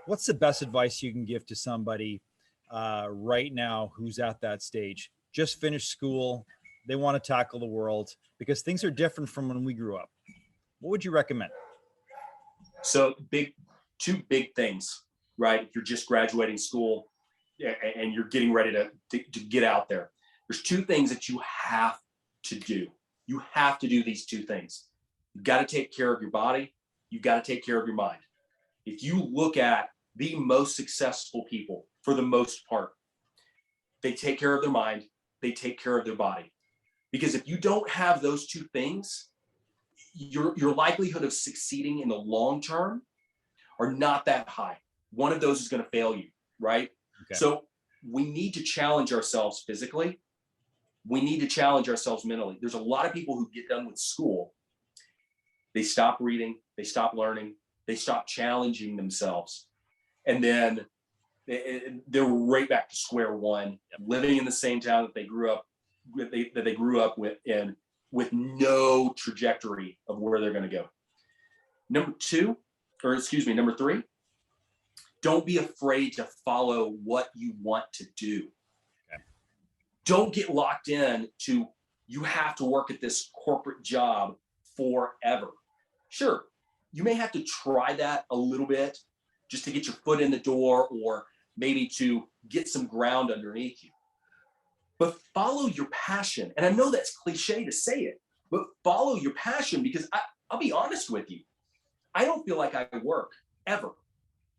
What's the best advice you can give to somebody right now who's at that stage? Just finished school, they want to tackle the world because things are different from when we grew up. What would you recommend? So two big things, right? If you're just graduating school and you're getting ready to get out there, there's two things that you have to do. You have to do these two things. You've got to take care of your body. You've got to take care of your mind. If you look at the most successful people, for the most part, they take care of their mind, they take care of their body. Because if you don't have those two things, your likelihood of succeeding in the long term are not that high. One of those is going to fail you, right? Okay. So we need to challenge ourselves physically. We need to challenge ourselves mentally. There's a lot of people who get done with school. They stop reading, they stop learning, they stop challenging themselves. And then they're right back to square one, living in the same town that they grew up with with no trajectory of where they're going to go. Number three, don't be afraid to follow what you want to do. Okay. Don't get locked in to, you have to work at this corporate job forever. Sure, you may have to try that a little bit just to get your foot in the door or maybe to get some ground underneath you. But follow your passion. And I know that's cliche to say it, but follow your passion, because I'll be honest with you. I don't feel like I work ever.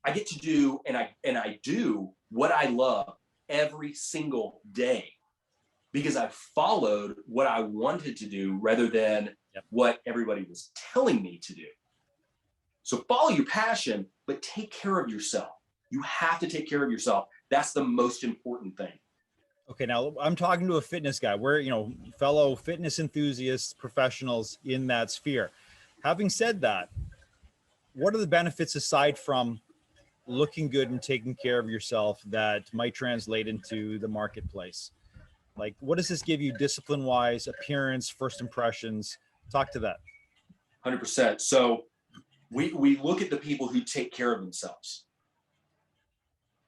I get to do, and I do what I love every single day because I followed what I wanted to do rather than what everybody was telling me to do. So follow your passion, but take care of yourself. You have to take care of yourself. That's the most important thing. Okay, now I'm talking to a fitness guy. We're, fellow fitness enthusiasts, professionals in that sphere. Having said that, what are the benefits aside from looking good and taking care of yourself that might translate into the marketplace? Like, what does this give you discipline-wise, appearance, first impressions? Talk to that. 100%. So we look at the people who take care of themselves.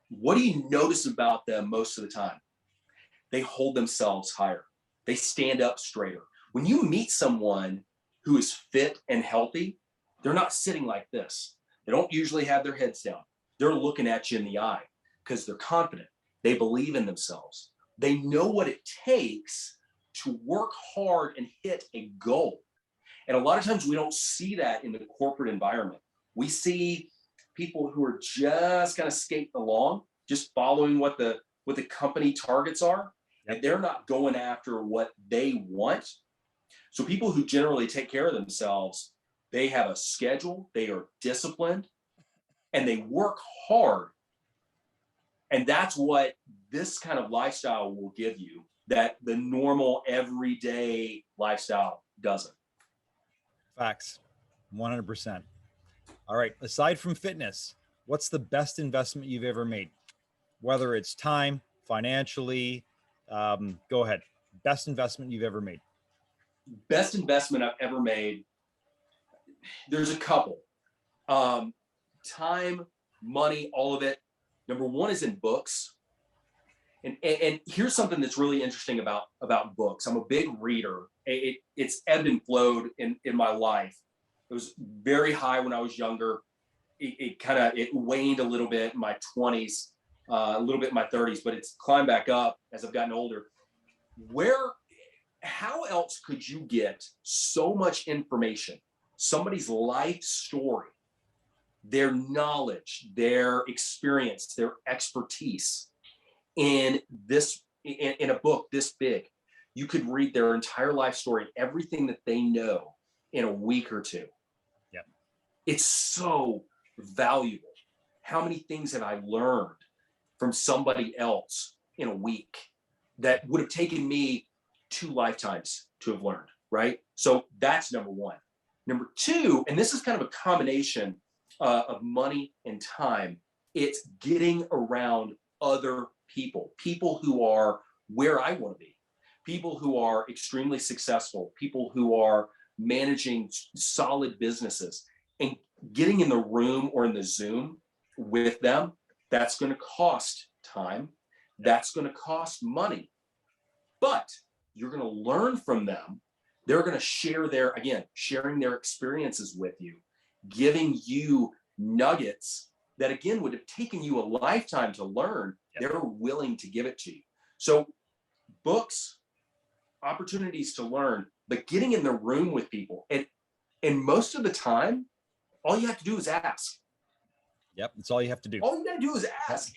What do you notice about them most of the time? They hold themselves higher. They stand up straighter. When you meet someone who is fit and healthy, they're not sitting like this. They don't usually have their heads down. They're looking at you in the eye because they're confident. They believe in themselves. They know what it takes to work hard and hit a goal. And a lot of times we don't see that in the corporate environment. We see people who are just kind of skating along, just following what the company targets are, and they're not going after what they want. So people who generally take care of themselves, they have a schedule, they are disciplined, and they work hard. And that's what this kind of lifestyle will give you that the normal everyday lifestyle doesn't. Facts, 100%. All right, aside from fitness, what's the best investment you've ever made? Whether it's time, financially, go ahead. Best investment you've ever made. Best investment I've ever made, there's a couple. Time, money, all of it. Number one is in books. And here's something that's really interesting about books. I'm a big reader. It's ebbed and flowed in my life. It was very high when I was younger. It waned a little bit in my 20s, a little bit in my 30s, but it's climbed back up as I've gotten older. How else could you get so much information, somebody's life story, their knowledge, their experience, their expertise in a book this big? You could read their entire life story, everything that they know in a week or two. Yeah. It's so valuable. How many things have I learned from somebody else in a week that would have taken me 2 lifetimes to have learned, right? So that's number one. Number two, and this is kind of a combination of money and time, it's getting around other people who are where I want to be, people who are extremely successful, people who are managing solid businesses, and getting in the room or in the Zoom with them. That's going to cost time. That's going to cost money. But you're going to learn from them. They're going to sharing their experiences with you, giving you nuggets that, again, would have taken you a lifetime to learn. They're willing to give it to you. So books, opportunities to learn, but getting in the room with people. And most of the time, all you have to do is ask. Yep, that's all you have to do. All you got to do is ask.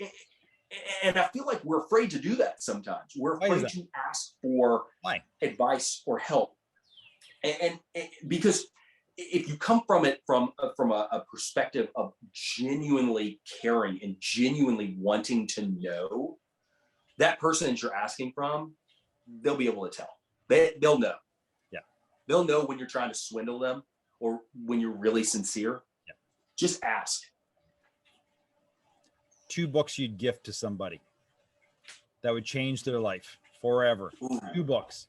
And I feel like we're afraid to do that sometimes. We're afraid to ask for advice or help. And because if you come from it from a perspective of genuinely caring and genuinely wanting to know, that person that you're asking from, they'll be able to tell. They'll know. Yeah. They'll know when you're trying to swindle them or when you're really sincere. Yeah. Just ask. 2 books you'd gift to somebody that would change their life forever. Ooh. 2 books.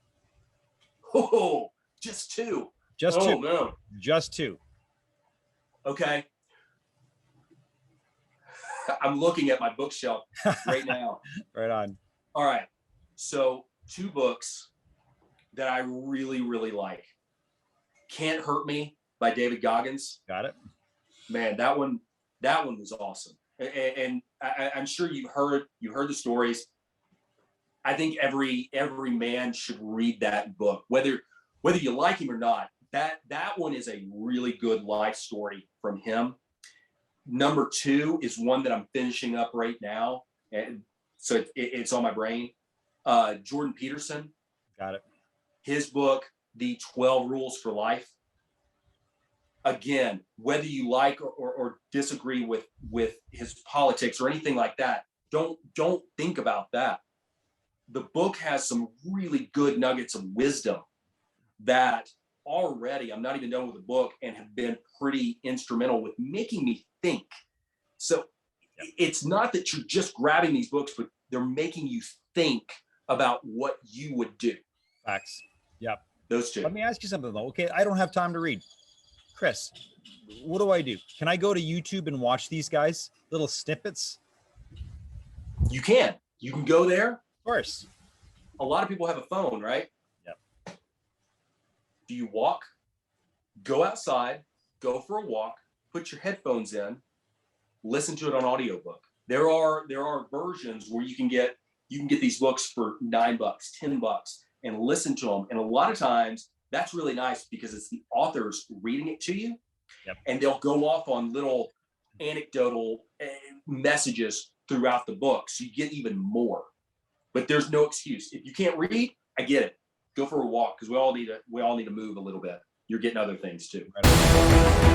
Oh, just 2. Just 2. No. Just 2. Okay. I'm looking at my bookshelf right now. Right on. All right. So 2 books that I really, really like. Can't Hurt Me by David Goggins. Got it. Man, that one was awesome. And I'm sure you've heard the stories. I think every man should read that book, whether you like him or not. That one is a really good life story from him. Number 2 is one that I'm finishing up right now, and so it's on my brain. Jordan Peterson. Got it. His book, The 12 Rules for Life. Again, whether you like or disagree with his politics or anything like that, don't think about that. The book has some really good nuggets of wisdom that already, I'm not even done with the book, and have been pretty instrumental with making me think. So it's not that you're just grabbing these books, but they're making you think about what you would do. Facts. Yep. Those 2. Let me ask you something though. Okay, I don't have time to read. Chris, what do I do? Can I go to YouTube and watch these guys? Little snippets? You can go there. Of course. A lot of people have a phone, right? Yep. Do you walk? Go outside, go for a walk, put your headphones in, listen to it on audiobook. There are versions where you can get these books for $9, $10 and listen to them. And a lot of times that's really nice because it's the authors reading it to you. Yep. And they'll go off on little anecdotal messages throughout the book. So you get even more, but there's no excuse. If you can't read, I get it. Go for a walk because we all need to move a little bit. You're getting other things too. Right.